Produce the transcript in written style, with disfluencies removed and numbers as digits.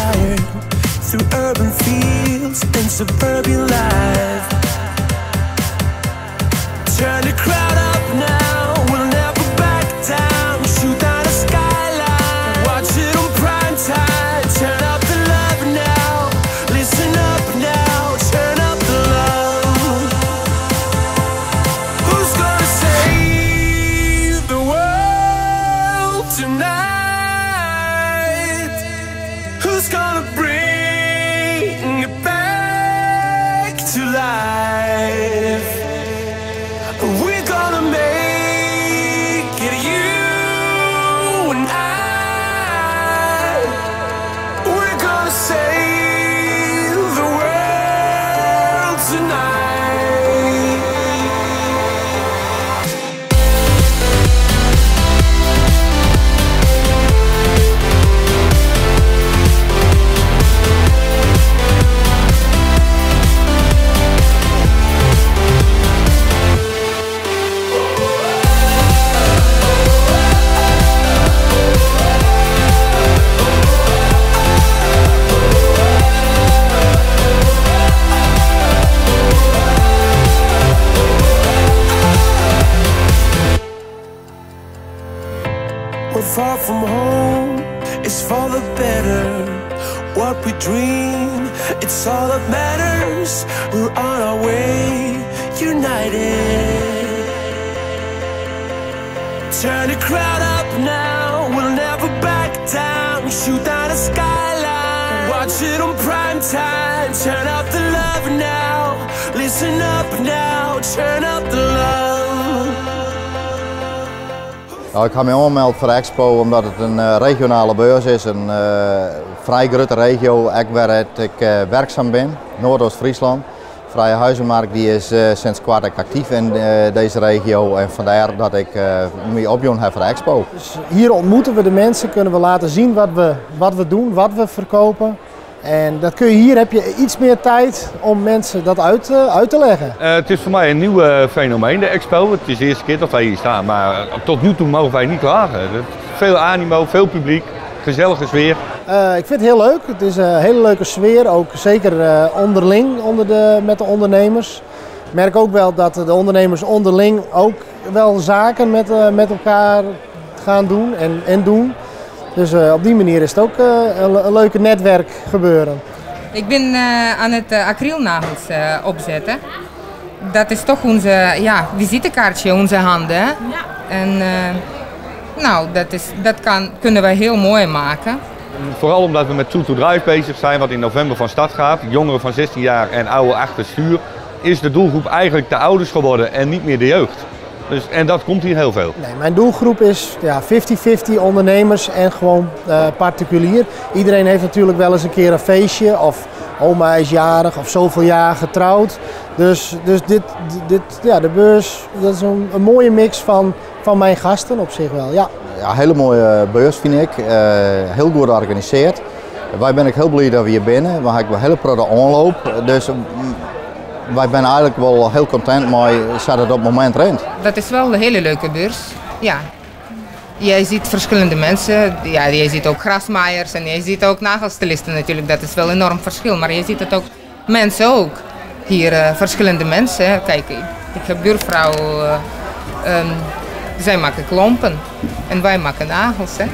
tired through urban fields and suburban life. Turn the crowd up now, we'll never back down. Shoot down the skyline, watch it on prime time. Turn up the love now, listen up now. Turn up the love. Who's gonna save the world tonight? Who's gonna bring it back to life? We're gonna make it, you and I. We're gonna save the world tonight. We're far from home, it's for the better. What we dream, it's all that matters. We're on our way, united. Turn the crowd up now, we'll never back down. Shoot down the skyline, watch it on prime time. Turn up the love now, listen up now. Turn up the love. Nou, ik ga me aanmelden voor de expo omdat het een regionale beurs is, een vrij grote regio waar ik werkzaam ben, Noordoost-Friesland. Vrije Huizenmarkt die is sinds kwart actief in deze regio en vandaar dat ik me opjoen heb voor de expo. Dus hier ontmoeten we de mensen, kunnen we laten zien wat we doen, wat we verkopen. En dat kun je hier, heb je iets meer tijd om mensen dat uit te leggen. Het is voor mij een nieuw fenomeen, de expo. Het is de eerste keer dat wij hier staan, maar tot nu toe mogen wij niet klagen. Veel animo, veel publiek, gezellige sfeer. Ik vind het heel leuk. Het is een hele leuke sfeer, ook zeker onderling met de ondernemers. Ik merk ook wel dat de ondernemers onderling ook wel zaken met elkaar gaan doen en doen. Dus op die manier is het ook een leuke netwerk gebeuren. Ik ben aan het acrylnagels opzetten. Dat is toch onze visitekaartje, onze handen. Ja. En nou, kunnen we heel mooi maken. Vooral omdat we met Two to Drive bezig zijn, wat in november van start gaat. Jongeren van 16 jaar en ouderen achter het stuur. Is de doelgroep eigenlijk de ouders geworden en niet meer de jeugd. En dat komt hier heel veel. Nee, mijn doelgroep is 50-50 ondernemers en gewoon particulier. Iedereen heeft natuurlijk wel eens een keer een feestje of oma is jarig of zoveel jaar getrouwd. Dus de beurs, dat is een mooie mix van mijn gasten op zich wel. Ja. Ja, een hele mooie beurs vind ik, heel goed georganiseerd. Wij ben ik heel blij dat we hier binnen, we hebben een hele prachtige aanloop. Dus wij zijn eigenlijk wel heel content mee dat het op het moment rent. Dat is wel een hele leuke beurs. Ja. Jij ziet verschillende mensen. Ja, je ziet ook grasmaaiers en je ziet ook nagelstylisten natuurlijk. Dat is wel een enorm verschil. Maar je ziet het ook mensen ook. Hier verschillende mensen. Kijk, ik heb buurvrouw. Zij maken klompen en wij maken nagels. Hè.